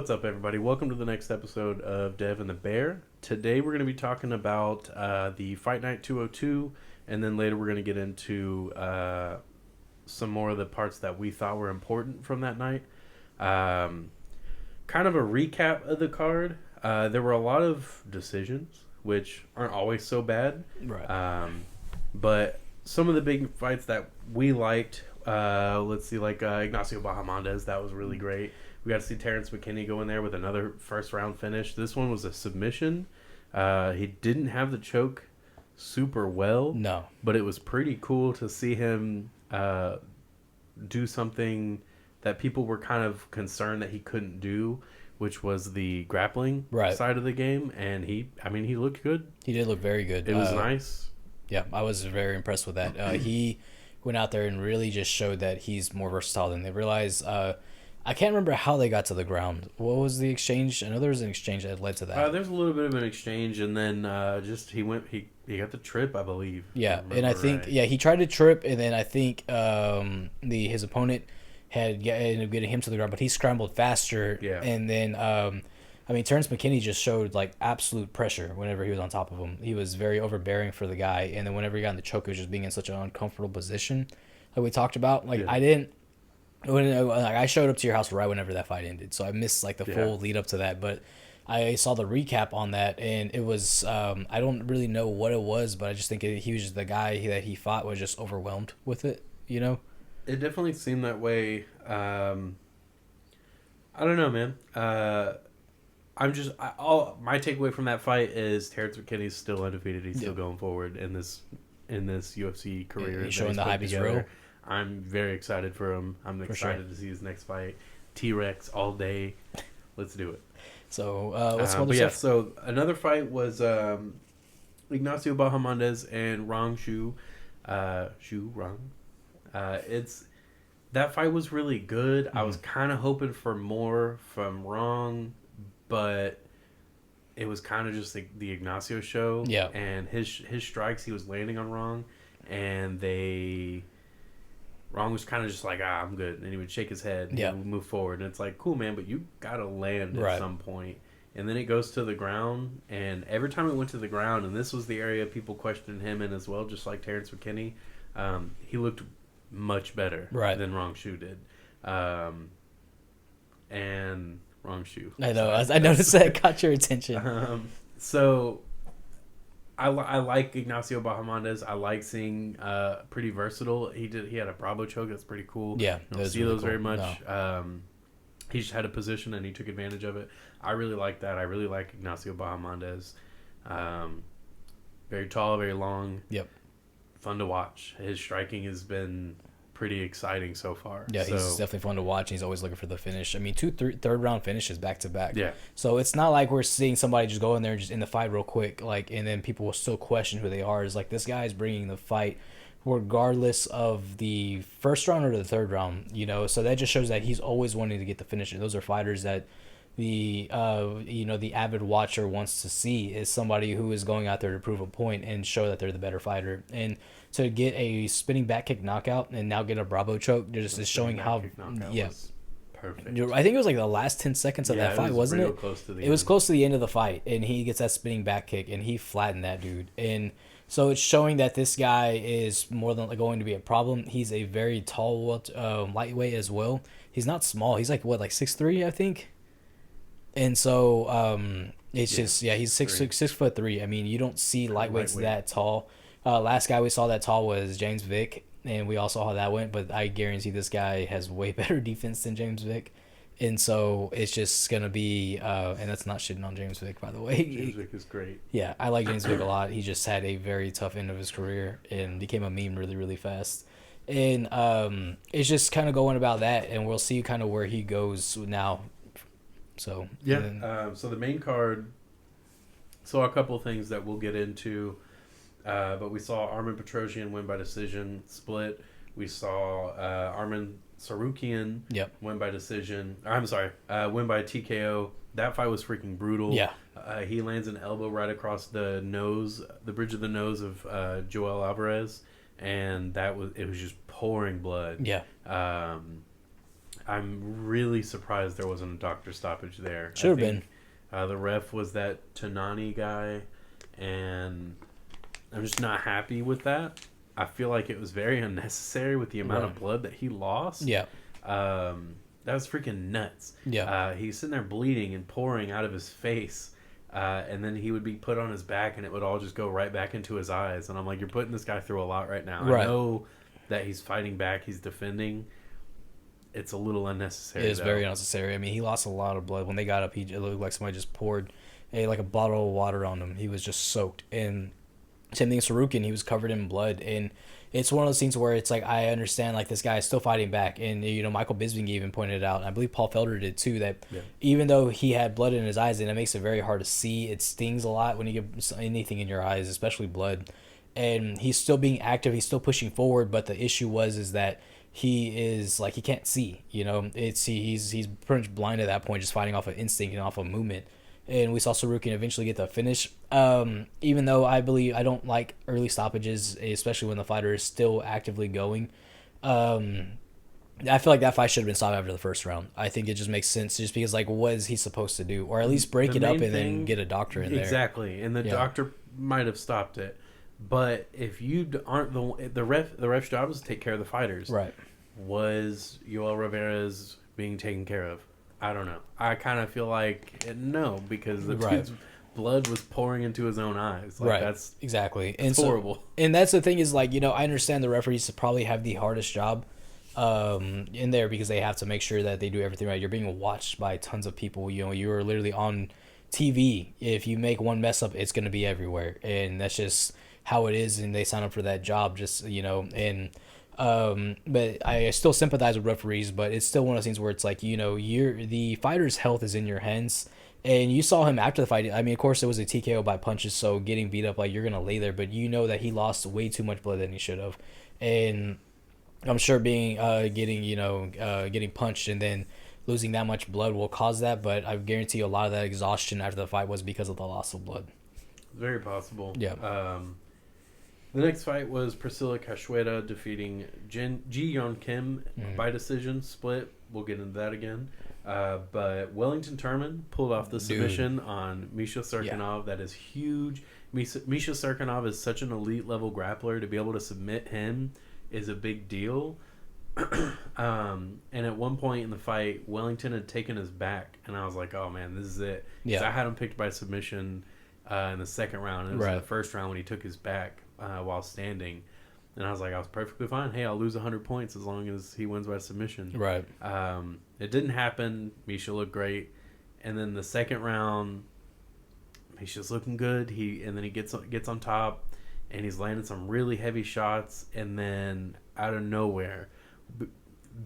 what's up, everybody? Welcome to the next episode of Dev and the Bear. Today we're going to be talking about the Fight Night 202, and then later we're going to get into some more of the parts that we thought were important from that night. Kind of a recap of the card. There were a lot of decisions, which aren't always so bad. Right. But some of the big fights that we liked, let's see, like Ignacio Bahamondes, that was really great. We got to see Terrence McKinney go in there with another first-round finish. This one was a submission. He didn't have the choke super well. No. But it was pretty cool to see him do something that people were kind of concerned that he couldn't do, which was the grappling side of the game. And he looked good. He did look very good. It was nice. Yeah, I was very impressed with that. He went out there and really just showed that he's more versatile than they realized. I can't remember how they got to the ground. What was the exchange? I know there was an exchange that led to that. There's a little bit of an exchange, and then he got the trip, I believe. Yeah, and I think he tried to trip, and then I think his opponent ended up getting him to the ground, but he scrambled faster. Yeah, and then Terrence McKinney just showed like absolute pressure whenever he was on top of him. He was very overbearing for the guy, and then whenever he got in the choke, it was just being in such an uncomfortable position, like we talked about. I showed up to your house right whenever that fight ended, so I missed like the full lead up to that. But I saw the recap on that, and it was I don't really know what it was, but I just think he was just the guy that he fought was just overwhelmed with it. You know, it definitely seemed that way. I don't know, man. My takeaway from that fight is Terrence McKinney's still undefeated. He's still going forward in this UFC career. He's showing the hype is real. I'm very excited for him. I'm excited to see his next fight. T-Rex all day. Let's do it. So let's go. So another fight was Ignacio Bahamondes and Rong Shu. That fight was really good. Mm-hmm. I was kind of hoping for more from Rong, but it was kind of just the Ignacio show. Yeah. And his strikes, he was landing on Rong, and Rong was kind of just like, I'm good. And he would shake his head and move forward. And it's like, cool, man, but you got to land at some point. And then it goes to the ground. And every time it went to the ground, and this was the area people questioned him in as well, just like Terrence McKinney, he looked much better than Rong Shu did. And Rong Shu. I know. I noticed that caught your attention. So I like Ignacio Bahamondes. I like seeing pretty versatile. He had a Bravo choke that's pretty cool. Yeah, I don't see those very much. No. He just had a position and he took advantage of it. I really like that. I really like Ignacio Bahamondes. Very tall, very long. Yep. Fun to watch. His striking has been pretty exciting so far. Yeah, he's definitely fun to watch. And he's always looking for the finish. I mean, third round finishes back to back. Yeah. So it's not like we're seeing somebody just go in there and just in the fight real quick, and then people will still question who they are. It's like this guy is bringing the fight regardless of the first round or the third round. So that just shows that he's always wanting to get the finish. And those are fighters that the avid watcher wants to see, is somebody who is going out there to prove a point and show that they're the better fighter. And to get a spinning back kick knockout and now get a Bravo choke just is showing how perfect. I think it was like the last 10 seconds of that fight, wasn't it? It was close to the end of the fight, and he gets that spinning back kick and he flattened that dude. And so it's showing that this guy is more than going to be a problem. He's a very tall lightweight as well. He's not small. He's like 6'3", I think. And so he's 6'3". I mean, you don't see lightweights that tall. Last guy we saw that tall was James Vick, and we all saw how that went, but I guarantee this guy has way better defense than James Vick. And so it's just going to be, and that's not shitting on James Vick, by the way. James Vick is great. Yeah, I like James Vick a lot. He just had a very tough end of his career and became a meme really, really fast. And it's just kind of going about that, and we'll see kind of where he goes now. So so the main card saw a couple of things that we'll get into. But we saw Armin Petrosyan win by decision split. We saw Armin Sarukian win by decision. Win by TKO. That fight was freaking brutal. Yeah. He lands an elbow right across the bridge of the nose of Joel Alvarez, and it was just pouring blood. Yeah. I'm really surprised there wasn't a doctor stoppage there. Should have been. The ref was that Tanani guy, and I'm just not happy with that. I feel like it was very unnecessary with the amount of blood that he lost. Yeah. That was freaking nuts. Yeah. He's sitting there bleeding and pouring out of his face. And then he would be put on his back and it would all just go right back into his eyes. And I'm like, you're putting this guy through a lot right now. Right. I know that he's fighting back. He's defending. It's a little unnecessary. It is very unnecessary. I mean, he lost a lot of blood. When they got up, it looked like somebody just poured like a bottle of water on him. He was just soaked. And same thing with Sarukin. He was covered in blood. And it's one of those things where it's like, I understand, like, this guy is still fighting back. And, you know, Michael Bisping even pointed out, and I believe Paul Felder did too, that even though he had blood in his eyes, and it makes it very hard to see, it stings a lot when you get anything in your eyes, especially blood. And he's still being active. He's still pushing forward. But the issue is that he is, like, he can't see, you know. He's pretty much blind at that point, just fighting off of instinct and off of movement. And we saw Sarukin eventually get the finish. Even though I don't like early stoppages, especially when the fighter is still actively going. I feel like that fight should have been stopped after the first round. I think it just makes sense, just because, like, what is he supposed to do? Or at least break it up and then get a doctor in there. Exactly, and the doctor might have stopped it. But if you aren't the ref's job is to take care of the fighters. Right. Was Yoel Rivera's being taken care of? I don't know. I kind of feel like no, because the dude's blood was pouring into his own eyes. Like, that's exactly. It's horrible. And that's the thing is, like, you know, I understand the referees probably have the hardest job in there, because they have to make sure that they do everything right. You're being watched by tons of people. You know, you're literally on TV. If you make one mess up, it's going to be everywhere, and that's just how it is. And they sign up for that job, just, you know. And but I still sympathize with referees, but it's still one of those things where it's like, you know, the fighter's health is in your hands. And you saw him after the fight. I mean, of course, it was a TKO by punches, so getting beat up, like, you're gonna lay there, but you know that he lost way too much blood than he should have. And I'm sure getting punched and then losing that much blood will cause that, but I guarantee you a lot of that exhaustion after the fight was because of the loss of blood. Very possible. Yeah. The next fight was Priscilla Cachoeira defeating Ji-Yeon Kim by decision split. We'll get into that again. But Wellington Turman pulled off the submission on Misha Serkinov. Yeah. That is huge. Misha Serkinov is such an elite level grappler. To be able to submit him is a big deal. And at one point in the fight, Wellington had taken his back, and I was like, oh man, this is it. Yeah. I had him picked by submission in the second round. And it was in the first round when he took his back while standing. And I was like, I was perfectly fine. Hey, I'll lose 100 points as long as he wins by submission. Right. It didn't happen. Misha looked great. And then the second round, Misha's looking good. And then he gets on top, and he's landing some really heavy shots. And then out of nowhere,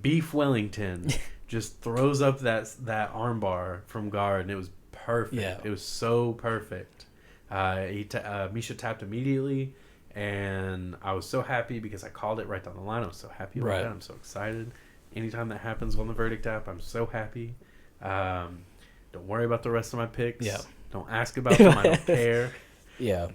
Beef Wellington just throws up that armbar from guard, and it was perfect. Yeah. It was so perfect. Misha tapped immediately. And I was so happy because I called it right down the line. I was so happy about that. I'm so excited. Anytime that happens on the Verdict app, I'm so happy. Don't worry about the rest of my picks. Yeah. Don't ask about them. I don't care. Yeah.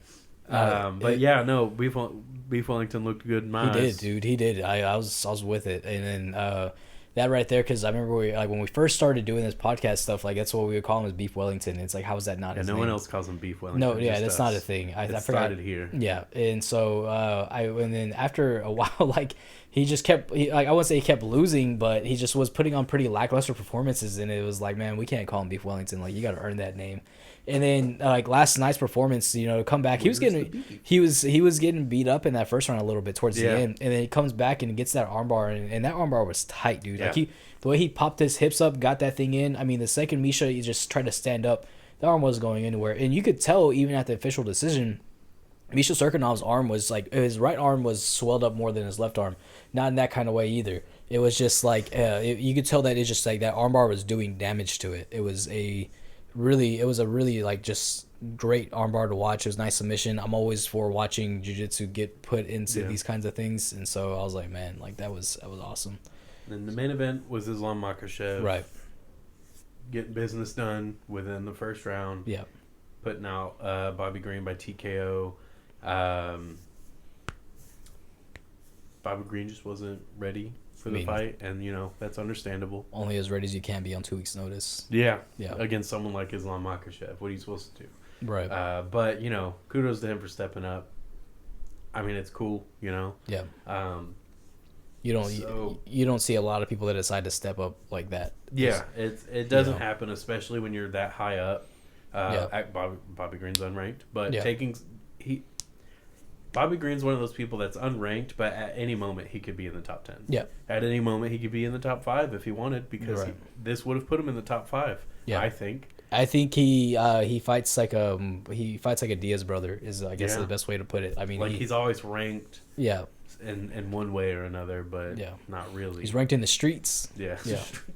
Beef Wellington looked good in my eyes. He did, dude. He did. I was with it. And then that right there, because I remember when we first started doing this podcast stuff, like, that's what we would call him, as Beef Wellington. It's like, how is that not his name? No one else calls him Beef Wellington. No, yeah, that's not a thing. I forgot. Started here. Yeah, and so and then after a while, like, he just kept, I wouldn't say he kept losing, but he just was putting on pretty lackluster performances, and it was like, man, we can't call him Beef Wellington. Like, you got to earn that name. And then like last night's performance, you know, to come back, he was getting beat up in that first round a little bit towards the end, and then he comes back and gets that armbar, and that armbar was tight, dude. Yeah. Like, the way he popped his hips up, got that thing in. I mean, the second Misha, he just tried to stand up, the arm wasn't going anywhere, and you could tell even at the official decision, Misha Serkinov's arm was like, his right arm was swelled up more than his left arm. Not in that kind of way either. It was just like you could tell that it's just like that armbar was doing damage to it. It was a really like just great armbar to watch. It was a nice submission. I'm always for watching jiu-jitsu get put into these kinds of things, and so I was like, man, like that was awesome. And the main event was Islam Makhachev. Right. Getting business done within the first round. Yeah. Putting out Bobby Green by TKO. Bobby Green just wasn't ready for the fight, and that's understandable. Only as ready as you can be on 2 weeks' notice. Yeah. Against someone like Islam Makhachev, what are you supposed to do? Right. But kudos to him for stepping up. I mean, it's cool. Yeah. You don't see a lot of people that decide to step up like that. Yeah, it doesn't happen, especially when you're that high up. Bobby Green's unranked, but Bobby Green's one of those people that's unranked, but at any moment he could be in the top 10. Yeah. At any moment he could be in the top 5 if he wanted, because this would have put him in the top 5. Yeah. I think he fights like a Diaz brother is I guess the best way to put it. I mean, he's always ranked. Yeah. In one way or another, but not really. He's ranked in the streets. Yeah.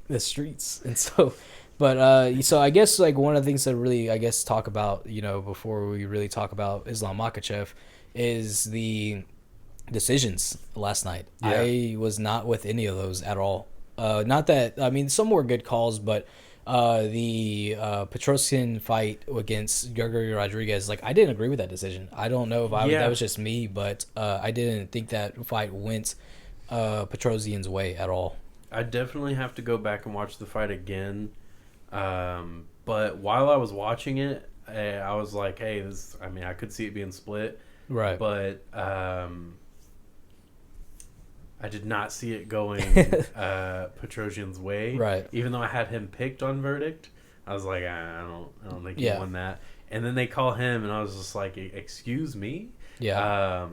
The streets, and so. But so I guess like one of the things to really talk about before we really talk about Islam Makhachev is the decisions last night. Yeah. I was not with any of those at all. Not that some were good calls, but the Petrosyan fight against Gregory Rodriguez, I didn't agree with that decision. I don't know if that was just me, but I didn't think that fight went Petrosyan's way at all. I definitely have to go back and watch the fight again. But while I was watching it, I was like, hey, I could see it being split. Right. But I did not see it going Petrosyan's way. Right. Even though I had him picked on verdict, I was like, I don't think he won that. And then they call him, and I was just like, excuse me? Yeah.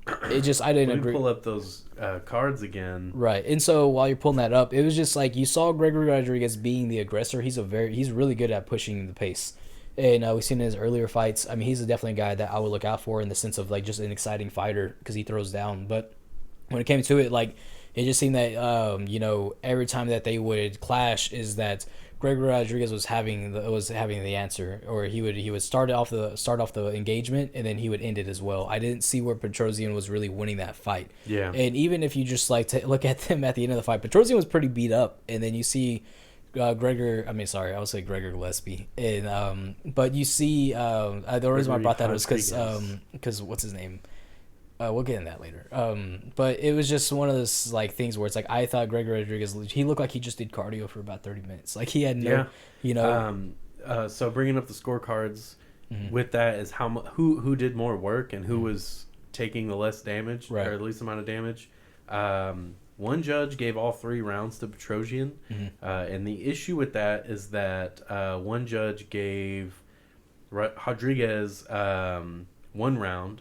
I didn't agree. Pull up those cards again. Right. And so while you're pulling that up, it was just like you saw Gregory Rodriguez being the aggressor. He's really good at pushing the pace. And we've seen in his earlier fights. I mean, he's definitely a guy that I would look out for in the sense of just an exciting fighter because he throws down. But when it came to it, it just seemed that every time that they would clash, is that Gregory Rodriguez was having the answer, or he would start off the engagement and then he would end it as well. I didn't see where Petrosyan was really winning that fight. Yeah. And even if you just to look at them at the end of the fight, Petrosyan was pretty beat up, and then you see Gregor Gillespie, and but you see the reason why I brought that was because what's his name. We'll get in that later. But it was just one of those things where it's I thought Gregory Rodriguez, he looked like he just did cardio for about 30 minutes. He had no, So bringing up the scorecards with that is who did more work and who was taking the less damage or the least amount of damage. One judge gave all 3 rounds to Petrosyan, and the issue with that is that one judge gave Rodriguez 1 round.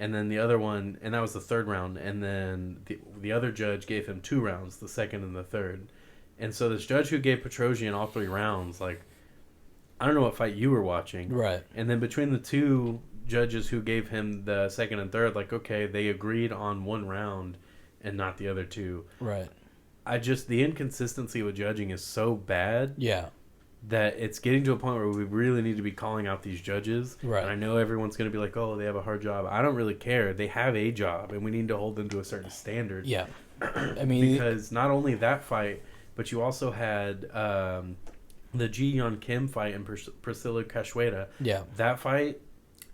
And then the other one, and that was the 3rd round, and then the other judge gave him 2 rounds, the 2nd and the 3rd. And so this judge who gave Petrosyan all 3 rounds, I don't know what fight you were watching. Right. And then between the 2 judges who gave him the 2nd and 3rd, okay, they agreed on 1 round and not the other 2. Right. The inconsistency with judging is so bad. Yeah. That it's getting to a point where we really need to be calling out these judges. Right. And I know everyone's going to be like, oh, they have a hard job. I don't really care. They have a job, and we need to hold them to a certain standard. Yeah. I mean... because not only that fight, but you also had the Ji Yeon Kim fight and Priscilla Cachoeira. Yeah. That fight,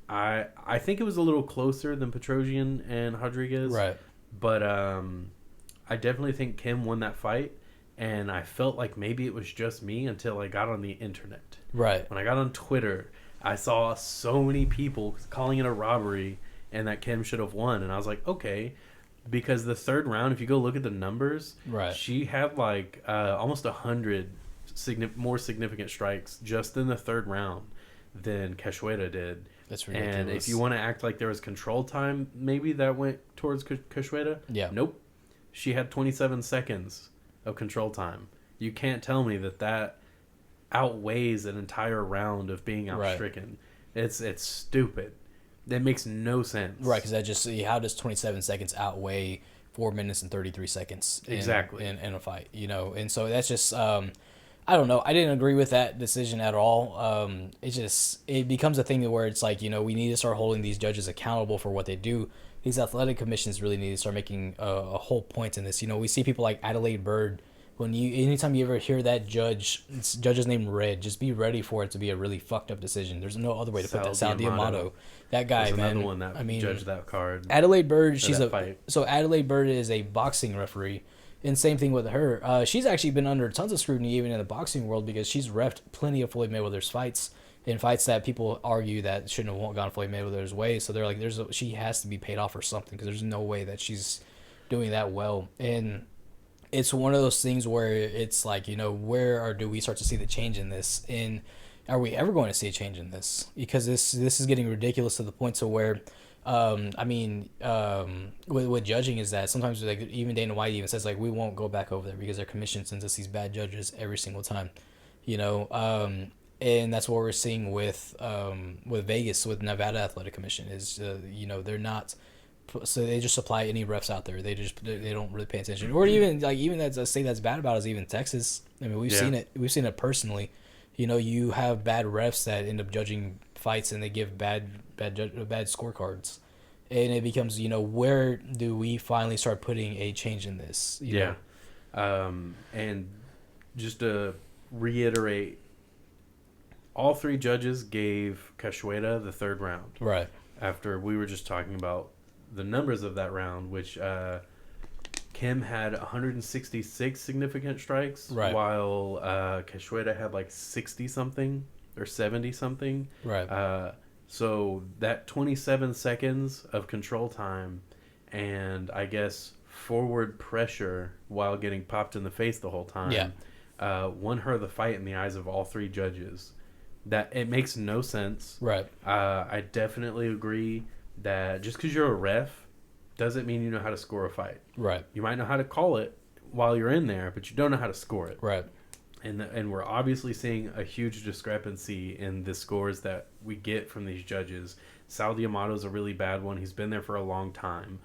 I think it was a little closer than Petrosyan and Rodriguez. Right. But I definitely think Kim won that fight. And I felt like maybe it was just me until I got on the internet. Right. When I got on Twitter, I saw so many people calling it a robbery and that Kim should have won. And I was like, okay. Because the 3rd round, if you go look at the numbers, she had almost 100 more significant strikes just in the 3rd round than Cachoeira did. That's ridiculous. And if you want to act like there was control time, maybe that went towards Cachoeira. Yeah. Nope. She had 27 seconds of control time. You can't tell me that outweighs an entire round of being outstricken. Right. It's stupid. That makes no sense. Right, because how does 27 seconds outweigh 4 minutes and 33 seconds exactly in a fight? And so that's just I don't know. I didn't agree with that decision at all. It becomes a thing where it's we need to start holding these judges accountable for what they do. These athletic commissions really need to start making a whole point in this. We see people like Adelaide Bird. Anytime you ever hear that judge's name read, just be ready for it to be a really fucked up decision. There's no other way to put that. Sal Diamato, that guy, man. Another one that judged that card. Adelaide Bird, Adelaide Bird is a boxing referee, And same thing with her. She's actually been under tons of scrutiny even in the boxing world because she's reffed plenty of Floyd Mayweather's fights, in fights that people argue that shouldn't have gone Floyd Mayweather's way. So they're like, she has to be paid off or something because there's no way that she's doing that well. And it's one of those things where it's like, do we start to see the change in this? And are we ever going to see a change in this? Because this is getting ridiculous to the point to where, with judging is that sometimes like even Dana White even says like we won't go back over there because their commission sends us these bad judges every single time, and that's what we're seeing with Vegas with Nevada Athletic Commission is they're not. So they just supply any refs out there. They don't really pay attention. Or even that's a state that's bad about is even Texas. I mean, we've seen it. We've seen it personally. You have bad refs that end up judging fights and they give bad scorecards, and it becomes where do we finally start putting a change in this? You know? And just to reiterate, all three judges gave Cachoeira the third round. Right. After we were just talking about the numbers of that round, which Kim had 166 significant strikes, right, while Cachoeira had like 60 something or 70 something. Right. So that 27 seconds of control time and I guess forward pressure while getting popped in the face the whole time, won her the fight in the eyes of all three judges. That it makes no sense. Right. I definitely agree that just because you're a ref doesn't mean you know how to score a fight. Right. You might know how to call it while you're in there, but you don't know how to score it. Right. And we're obviously seeing a huge discrepancy in the scores that we get from these judges. Sal D'Amato's a really bad one. He's been there for a long time.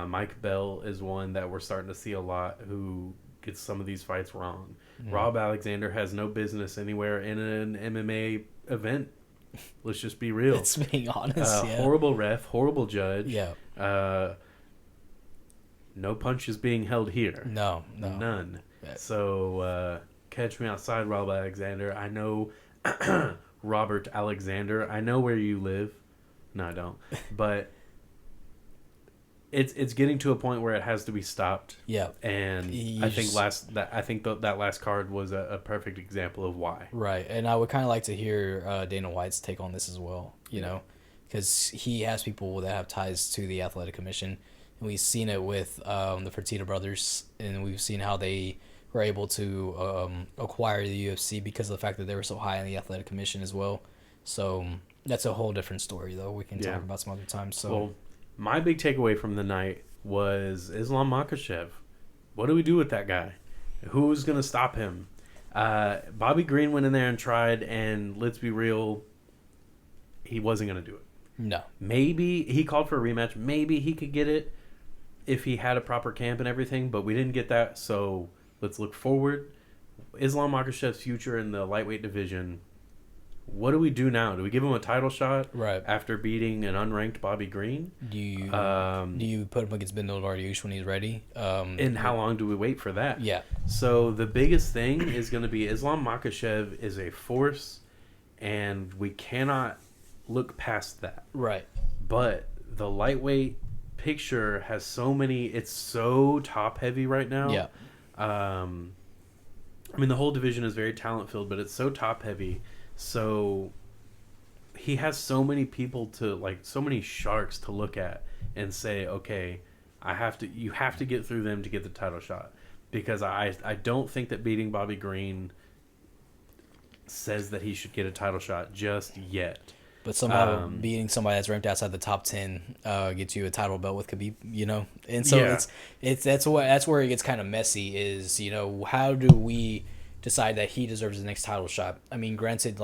Mike Bell is one that we're starting to see a lot who gets some of these fights wrong. Rob Alexander has no business anywhere in an MMA event. Let's just be real. Let's be honest. Horrible ref, horrible judge. Yeah. No punches being held here. No. None. Yeah. So catch me outside, Rob Alexander. I know Robert Alexander. I know where you live. No, I don't. But it's getting to a point where it has to be stopped. Yeah. And I think that last card was a perfect example of why. Right. And I would kind of like to hear Dana White's take on this as well, because he has people that have ties to the Athletic Commission. And we've seen it with the Fertitta brothers, and we've seen how they were able to acquire the UFC because of the fact that they were so high in the Athletic Commission as well. So that's a whole different story, though. We can talk about some other time. So. Well, my big takeaway from the night was Islam Makhachev. What do we do with that guy? Who's going to stop him? Bobby Green went in there and tried, and let's be real, he wasn't going to do it. No. Maybe he called for a rematch. Maybe he could get it if he had a proper camp and everything, but we didn't get that, so let's look forward. Islam Makhachev's future in the lightweight division. What do we do now? Do we give him a title shot after beating an unranked Bobby Green? Do you put him against Bindel Dariush when he's ready? And how long do we wait for that? Yeah. So the biggest thing is going to be Islam Makhachev is a force, and we cannot look past that. Right. But the lightweight picture has so many. It's so top heavy right now. Yeah. I mean, the whole division is very talent filled, but it's so top heavy. So he has so many people so many sharks to look at and say, okay, you have to get through them to get the title shot, because I don't think that beating Bobby Green says that he should get a title shot just yet. But somehow beating somebody that's ranked outside the top 10 gets you a title belt with Khabib, and so that's where it gets kind of messy. Is how do we decide that he deserves the next title shot? I mean, granted,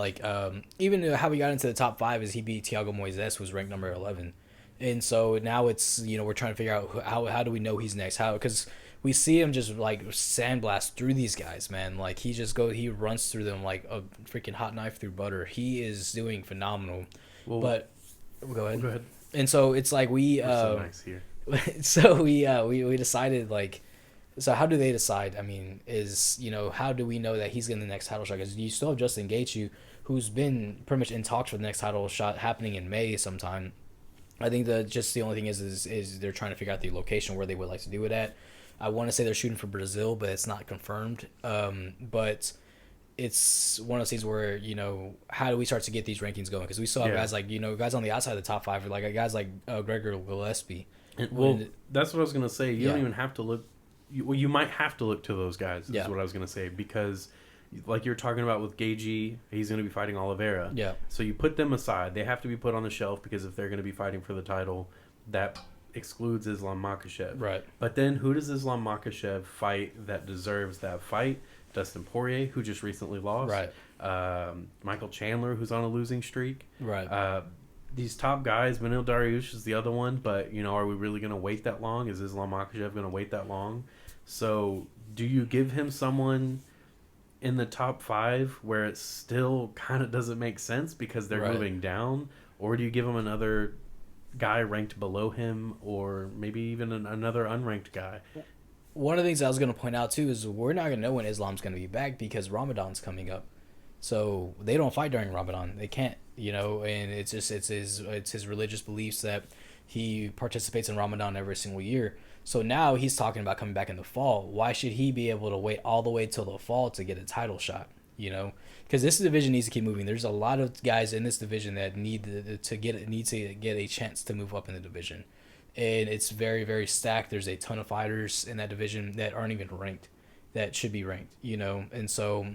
even how he got into the top 5 is he beat Thiago Moises, who's ranked number 11, and so now it's we're trying to figure out how do we know he's next? Because we see him just sandblast through these guys, man. He runs through them like a freaking hot knife through butter. He is doing phenomenal. Well, but go ahead. And so it's like we're so nice here. So we decided So how do they decide? I mean, how do we know that he's getting the next title shot? Because you still have Justin Gaethje, who's been pretty much in talks for the next title shot happening in May sometime. I think that just the only thing is they're trying to figure out the location where they would like to do it at. I want to say they're shooting for Brazil, but it's not confirmed. But it's one of those things where, you know, how do we start to get these rankings going? Because we saw guys like, you know, guys on the outside of the top 5, like guys like Gregor Gillespie. Well, that's what I was going to say. You don't even have to look. You might have to look to those guys, is what I was going to say. Because, like you're talking about with Gaethje, he's going to be fighting Oliveira. Yeah. So you put them aside. They have to be put on the shelf because if they're going to be fighting for the title, that excludes Islam Makhachev. Right. But then who does Islam Makhachev fight that deserves that fight? Dustin Poirier, who just recently lost. Right. Michael Chandler, who's on a losing streak. Right. These top guys, Beneil Dariush is the other one, but, you know, are we really going to wait that long? Is Islam Makhachev going to wait that long? So do you give him someone in the top 5 where it still kind of doesn't make sense because they're moving down? Or do you give him another guy ranked below him, or maybe even another unranked guy? One of the things I was going to point out too is we're not going to know when Islam's going to be back because Ramadan's coming up, so they don't fight during Ramadan. They can't, you know, and it's his religious beliefs that he participates in Ramadan every single year. So now he's talking about coming back in the fall. Why should he be able to wait all the way till the fall to get a title shot? You know, because this division needs to keep moving. There's a lot of guys in this division that need to get a chance to move up in the division. And it's very, very stacked. There's a ton of fighters in that division that aren't even ranked, that should be ranked, you know. And so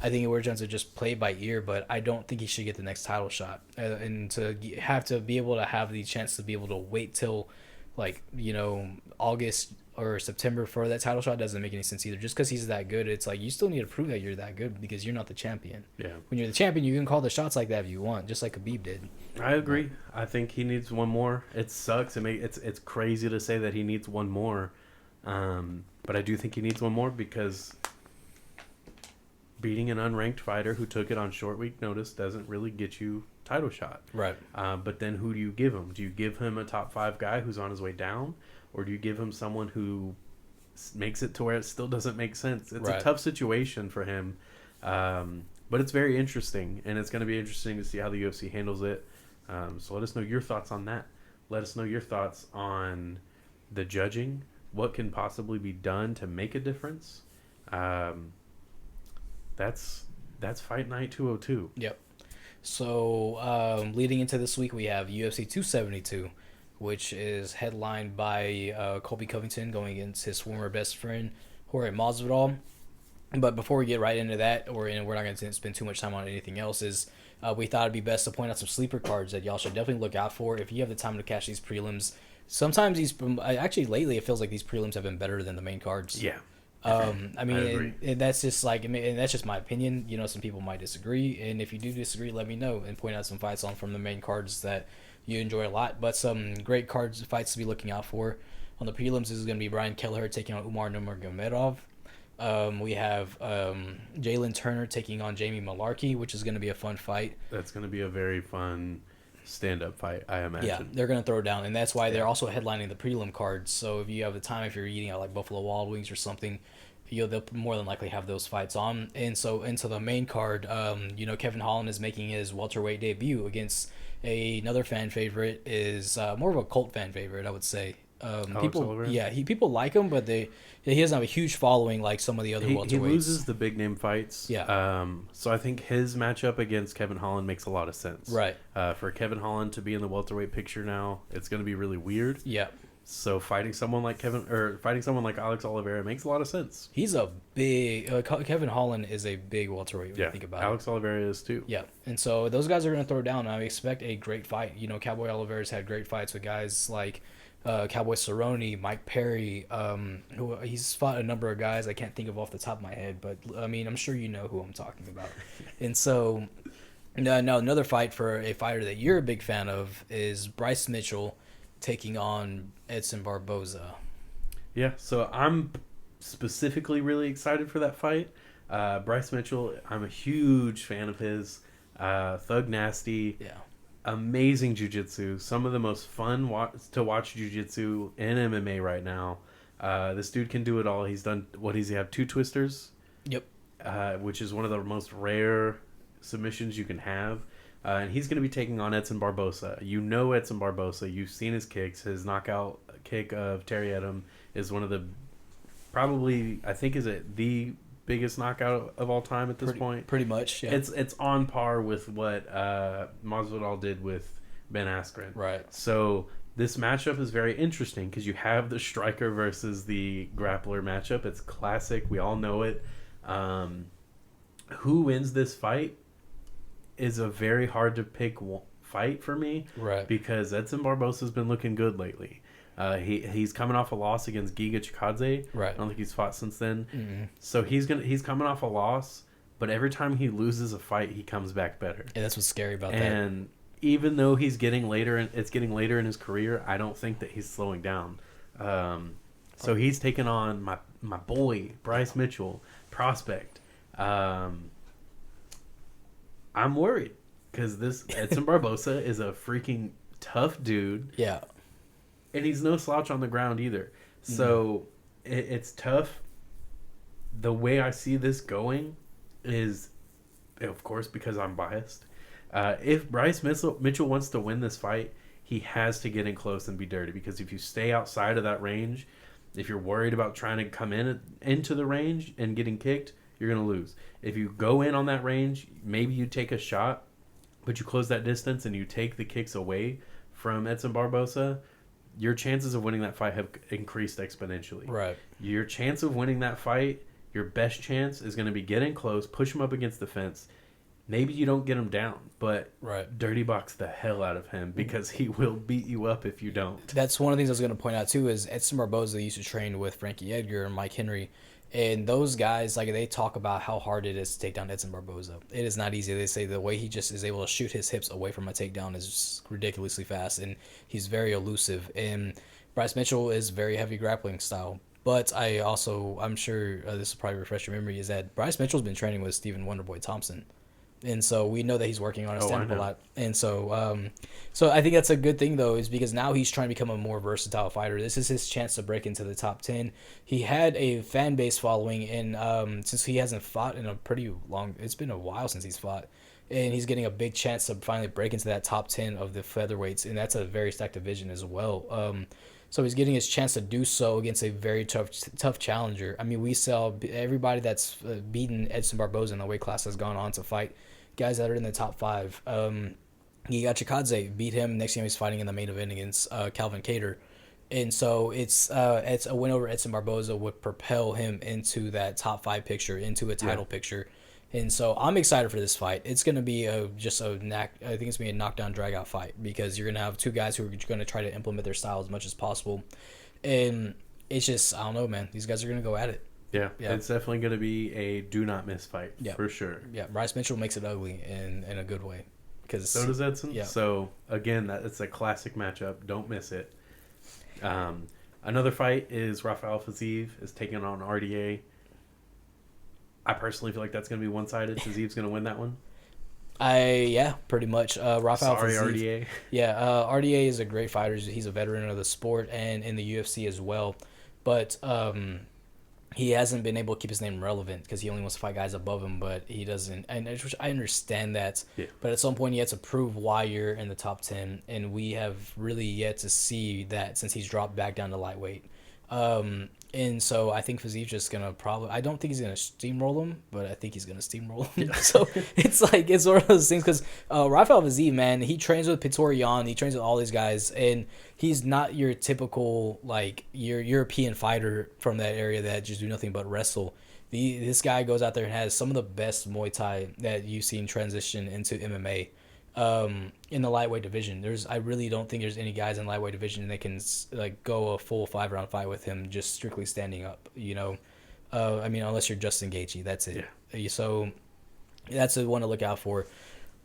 I think we're trying to just play by ear, but I don't think he should get the next title shot. And to have to be able to have the chance to be able to wait till, like, you know, August or September for that title shot doesn't make any sense either. Just because he's that good, it's like you still need to prove that you're that good because you're not the champion. Yeah. When you're the champion, you can call the shots like that if you want, just like Khabib did. I agree. I think he needs one more. It sucks. It's crazy to say that he needs one more, but I do think he needs one more because beating an unranked fighter who took it on short week notice doesn't really get you title shot. Right. But then who do you give him? Do you give him a top 5 guy who's on his way down, or do you give him someone who makes it to where it still doesn't make sense? It's a tough situation for him, but it's very interesting, and it's going to be interesting to see how the UFC handles it. So let us know your thoughts on that. Let us know your thoughts on the judging. What can possibly be done to make a difference? That's Fight Night 202. Yep. So leading into this week, we have UFC 272, which is headlined by Colby Covington going against his former best friend, Jorge Masvidal. But before we get right into that, we're not going to spend too much time on anything else, we thought it'd be best to point out some sleeper cards that y'all should definitely look out for if you have the time to catch these prelims. Sometimes actually lately it feels like these prelims have been better than the main cards. Yeah. I mean, and that's just like, and that's just my opinion. You know, some people might disagree, and if you do disagree, let me know and point out some fights from the main cards that you enjoy a lot. But some great fights to be looking out for. On the prelims, this is going to be Brian Kelleher taking on Umar Nurmagomedov. We have Jalen Turner taking on Jamie Malarkey, which is going to be a fun fight. That's going to be a very fun stand-up fight, I imagine. Yeah, they're going to throw down, and that's why they're also headlining the prelim cards. So if you have the time, if you're eating at like Buffalo Wild Wings or something, they'll more than likely have those fights on. And so into the main card, Kevin Holland is making his welterweight debut against another fan favorite, is more of a cult fan favorite, I would say. People like him, but he doesn't have a huge following like some of the other welterweights. He loses the big name fights. Yeah. So I think his matchup against Kevin Holland makes a lot of sense. Right. For Kevin Holland to be in the welterweight picture now, it's going to be really weird. Yeah. So fighting someone like Alex Oliveira makes a lot of sense. He's a big Kevin Holland is a big welterweight when you think about Alex Oliveira is too. Yeah, and so those guys are going to throw down. I expect a great fight. You know, Cowboy Oliveira's had great fights with guys like Cowboy Cerrone, Mike Perry. Who he's fought a number of guys I can't think of off the top of my head, but I mean I'm sure you know who I'm talking about. And so now another fight for a fighter that you're a big fan of is Bryce Mitchell taking on Edson Barboza. Yeah, so I'm specifically really excited for that fight. Bryce Mitchell, I'm a huge fan of his. Thug Nasty. Yeah. Amazing jiu-jitsu. Some of the most fun to watch jiu-jitsu in MMA right now. This dude can do it all. He's done, he have 2 twisters? Yep. Which is one of the most rare submissions you can have. And he's going to be taking on Edson Barbosa. You know Edson Barbosa. You've seen his kicks. His knockout kick of Terry Edom is one of the probably, I think, is it the biggest knockout of all time at this point? Pretty much, yeah. It's on par with what Masvidal did with Ben Askren. Right. So this matchup is very interesting because you have the striker versus the grappler matchup. It's classic. We all know it. Who wins this fight is a very hard to pick fight for me. Right. Because Edson Barbosa's been looking good lately. He's coming off a loss against Giga Chikadze. Right. I don't think he's fought since then. Mm-hmm. So he's coming off a loss, but every time he loses a fight, he comes back better. Yeah, that's what's scary about that. And even though it's getting later in his career, I don't think that he's slowing down. So he's taken on my boy Bryce Mitchell, prospect. I'm worried because this Edson Barbosa is a freaking tough dude. Yeah. And he's no slouch on the ground either. So it's tough. The way I see this going is, of course, because I'm biased. If Bryce Mitchell wants to win this fight, he has to get in close and be dirty. Because if you stay outside of that range, if you're worried about trying to come into the range and getting kicked, you're going to lose. If you go in on that range, maybe you take a shot, but you close that distance and you take the kicks away from Edson Barbosa, your chances of winning that fight have increased exponentially. Right. Your chance of winning that fight, your best chance is going to be getting close, push him up against the fence. Maybe you don't get him down, but dirty box the hell out of him because he will beat you up if you don't. That's one of the things I was going to point out too is Edson Barbosa used to train with Frankie Edgar and Mike Henry. And those guys, like, they talk about how hard it is to take down Edson Barbosa. It is not easy. They say the way he just is able to shoot his hips away from a takedown is just ridiculously fast, and he's very elusive. And Bryce Mitchell is very heavy grappling style. But I'm sure this will probably refresh your memory, is that Bryce Mitchell's been training with Stephen Wonderboy Thompson. And so we know that he's working on his stand-up a lot. And so so I think that's a good thing, though, is because now he's trying to become a more versatile fighter. This is his chance to break into the top 10. He had a fan base following, and since he hasn't fought in a pretty long... It's been a while since he's fought. And he's getting a big chance to finally break into that top 10 of the featherweights, and that's a very stacked division as well. So he's getting his chance to do so against a very tough challenger. I mean, we saw everybody that's beaten Edson Barbosa in the weight class has gone on to fight guys that are in the top 5. Giga Chikadze beat him. Next time he's fighting in the main event against Calvin Kattar. And so it's a win over Edson Barbosa would propel him into that top 5 picture, into a title picture. And so I'm excited for this fight. It's going to be I think it's going to be a knockdown, drag-out fight because you're going to have two guys who are going to try to implement their style as much as possible. And it's just, I don't know, man. These guys are going to go at it. Yeah, it's definitely going to be a do-not-miss fight, for sure. Yeah, Bryce Mitchell makes it ugly in a good way. So does Edson. Yeah. So, again, it's a classic matchup. Don't miss it. Another fight is Rafael Fiziev is taking on RDA. I personally feel like that's going to be one-sided. Fiziev's going to win that one. Pretty much. Rafael Sorry, Fiziev, RDA. Yeah, RDA is a great fighter. He's a veteran of the sport and in the UFC as well. But he hasn't been able to keep his name relevant because he only wants to fight guys above him, but he doesn't. And I understand that. Yeah. But at some point, you have to prove why you're in the top 10, and we have really yet to see that since he's dropped back down to lightweight. And so I think Fiziev's just going to I don't think he's going to steamroll him, but I think he's going to steamroll him. Yeah. So it's one of those things because Rafael Fiziev, man, he trains with Petr Yan, he trains with all these guys, and he's not your typical, your European fighter from that area that just do nothing but wrestle. This guy goes out there and has some of the best Muay Thai that you've seen transition into MMA. In the lightweight division, I really don't think there's any guys in lightweight division that can go a full 5-round fight with him just strictly standing up. I mean, unless you're Justin Gaethje, that's it. Yeah. So that's the one to look out for.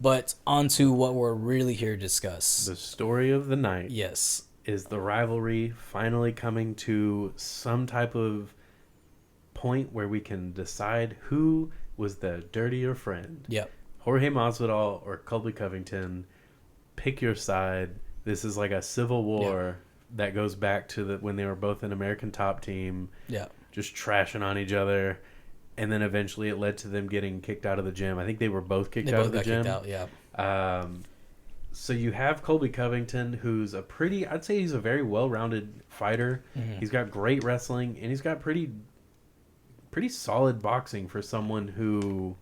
But on to what we're really here to discuss. The story of the night. Yes, is the rivalry finally coming to some type of point where we can decide who was the dirtier friend. Yep. Jorge Masvidal or Colby Covington, pick your side. This is like a civil war that goes back to when they were both an American Top Team. Yeah. Just trashing on each other. and then eventually it led to them getting kicked out of the gym. I think they were both kicked out of the gym. Kicked out, yeah. So you have Colby Covington, who's I'd say he's a very well-rounded fighter. Mm-hmm. He's got great wrestling, and he's got pretty solid boxing for someone who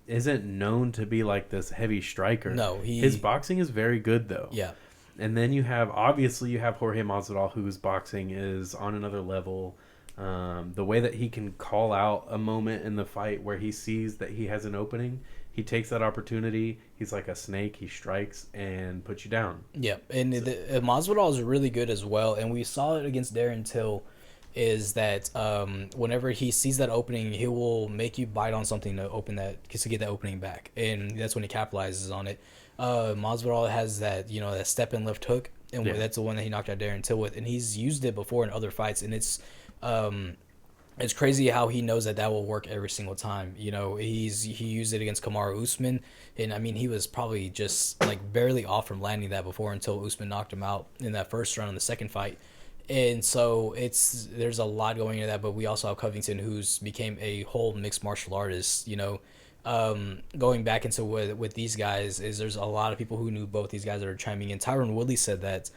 isn't known to be like this heavy striker. No, his boxing is very good though. Yeah. And then you have Jorge Masvidal, whose boxing is on another level. The way that he can call out a moment in the fight where he sees that he has an opening, he takes that opportunity. He's like a snake. He strikes and puts you down. Yeah, and Masvidal is really good as well. And we saw it against Darren Till, is that whenever he sees that opening, he will make you bite on something to get that opening back, and that's when he capitalizes on it. Masvidal has that that step and left hook, and that's the one that he knocked out Darren Till with, and he's used it before in other fights, and it's crazy how he knows that will work every single time. He used it against Kamaru Usman, and I mean he was probably just like barely off from landing that before until Usman knocked him out in that first round in the second fight. And so there's a lot going into that, but we also have Covington, who's became a whole mixed martial artist. Going back into with these guys, there's a lot of people who knew both these guys that are chiming in. Tyron Woodley said that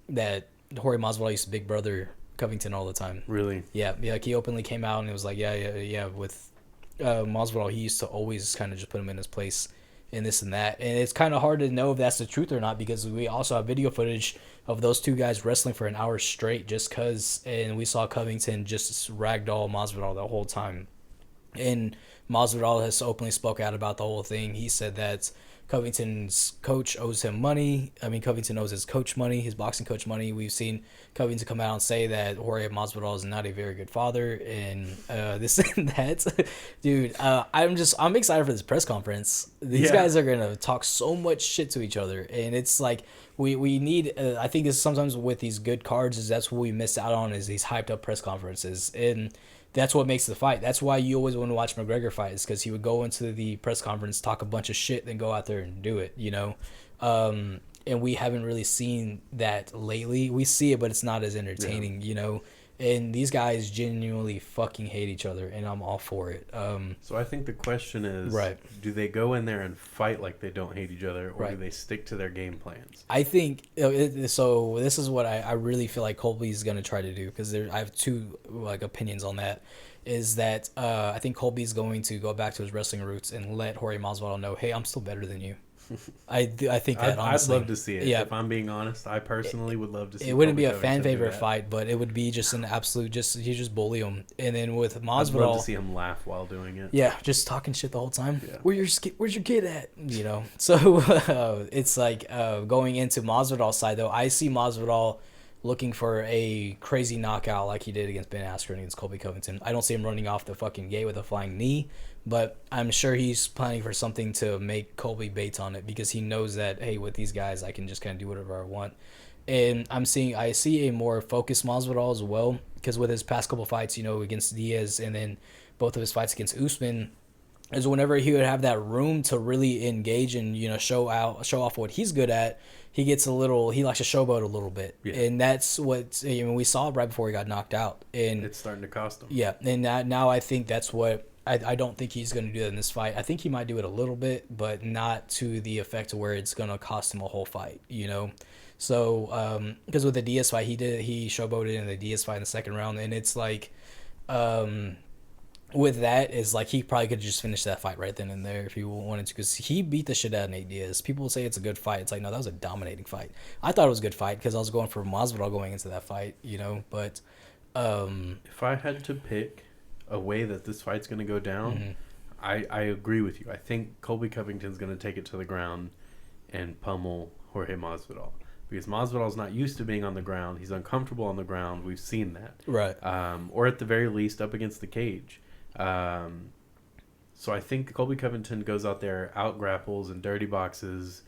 that Jorge Masvidal used to big brother Covington all the time. Really? Yeah. Like he openly came out and it was like, yeah. With Masvidal, he used to always kind of just put him in his place and this and that. And it's kind of hard to know if that's the truth or not, because we also have video footage of those two guys wrestling for an hour straight and we saw Covington just ragdoll Masvidal the whole time. And Masvidal has openly spoke out about the whole thing. He said that Covington's coach owes him money. I mean, Covington owes his coach money, his boxing coach money. We've seen Covington come out and say that Jorge Masvidal is not a very good father, and this and that. Dude, I'm excited for this press conference. These guys are gonna talk so much shit to each other, and it's like we need. I think this sometimes with these good cards that's what we miss out on, is these hyped up press conferences, and that's what makes the fight. That's why you always want to watch McGregor fight, is because he would go into the press conference, talk a bunch of shit, then go out there and do it, And we haven't really seen that lately. We see it, but it's not as entertaining, And these guys genuinely fucking hate each other, and I'm all for it. So I think the question is, do they go in there and fight like they don't hate each other, or do they stick to their game plans? I think so. This is what I really feel like Colby's going to try to do, because I have two opinions on that. Is that I think Colby's going to go back to his wrestling roots and let Jorge Masvidal know, hey, I'm still better than you. I think that honestly, I'd love to see it. Yeah. If I'm being honest, I personally would love to see it. It wouldn't be a fan favorite fight, but it would be just an absolute you just bully him. And then with Masvidal, I'd love to see him laugh while doing it. Yeah, just talking shit the whole time. Yeah. Where's your kid at? So it's like going into Masvidal's side though. I see Masvidal looking for a crazy knockout like he did against Ben Askren against Colby Covington. I don't see him running off the fucking gate with a flying knee, but I'm sure he's planning for something to make Colby bait on it, because he knows that, hey, with these guys, I can just kind of do whatever I want. And I see a more focused Masvidal as well, because with his past couple fights, against Diaz and then both of his fights against Usman, is whenever he would have that room to really engage and show off what he's good at, he likes to showboat a little bit. Yeah. And that's what we saw right before he got knocked out, and it's starting to cost him. Yeah, and now I think that's what I don't think he's going to do that in this fight. I think he might do it a little bit, but not to the effect to where it's going to cost him a whole fight. So because with the Diaz fight, he showboated in the Diaz fight in the second round, and it's like with that is like he probably could just finish that fight right then and there if he wanted to, because he beat the shit out of Nate Diaz. People say it's a good fight. It's like, no, that was a dominating fight. I thought it was a good fight because I was going for Masvidal going into that fight, but if I had to pick a way that this fight's going to go down, I agree with you. I think Colby Covington's going to take it to the ground and pummel Jorge Masvidal, because Masvidal's not used to being on the ground. He's uncomfortable on the ground. We've seen that. Right. Or at the very least up against the cage. So I think Colby Covington goes out there, out grapples and dirty boxes,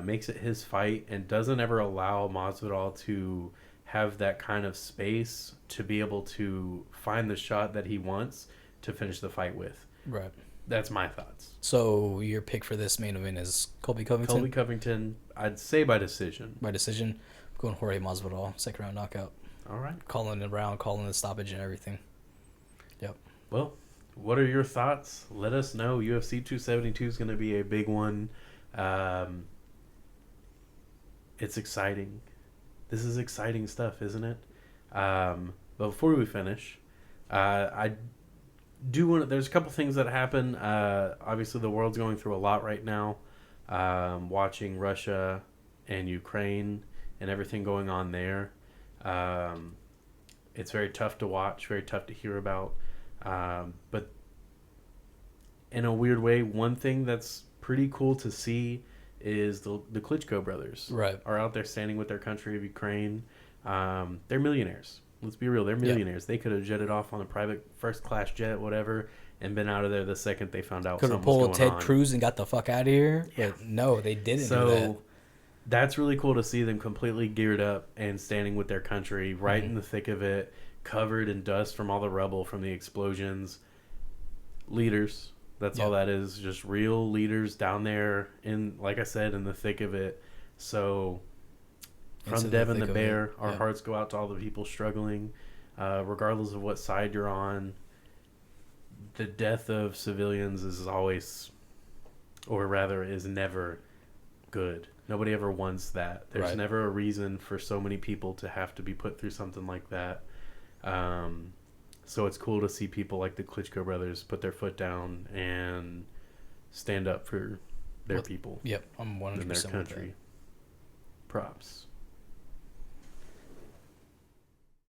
makes it his fight, and doesn't ever allow Masvidal to have that kind of space to be able to find the shot that he wants to finish the fight with. Right. That's my thoughts. So your pick for this main event is Colby Covington? Colby Covington, I'd say by decision. By decision. I'm going Jorge Masvidal, second round knockout. All right. Calling the stoppage and everything. Yep. Well, what are your thoughts? Let us know. UFC 272 is going to be a big one. It's exciting. This is exciting stuff, isn't it? But before we finish, I do want to, there's a couple things that happen. Obviously, the world's going through a lot right now. Watching Russia and Ukraine and everything going on there. It's very tough to watch, very tough to hear about. But in a weird way, one thing that's pretty cool to see is the Klitschko brothers are out there standing with their country of Ukraine. They're millionaires. Let's be real. They're millionaires. They could have jetted off on a private first-class jet, whatever, and been out of there the second they found out something was going on. Could have pulled Ted Cruz and got the fuck out of here. Yeah. But no, they didn't do that. That's really cool to see them completely geared up and standing with their country right in the thick of it, covered in dust from all the rubble from the explosions. Leaders. That's all that is. Just real leaders down there in, like I said, in the thick of it. So from Devin the Bear, our hearts go out to all the people struggling, regardless of what side you're on. The death of civilians is always, or rather is never good. Nobody ever wants that. There's never a reason for so many people to have to be put through something like that. So it's cool to see people like the Klitschko brothers put their foot down and stand up for their people. Yep, I'm 100% in their country. Props.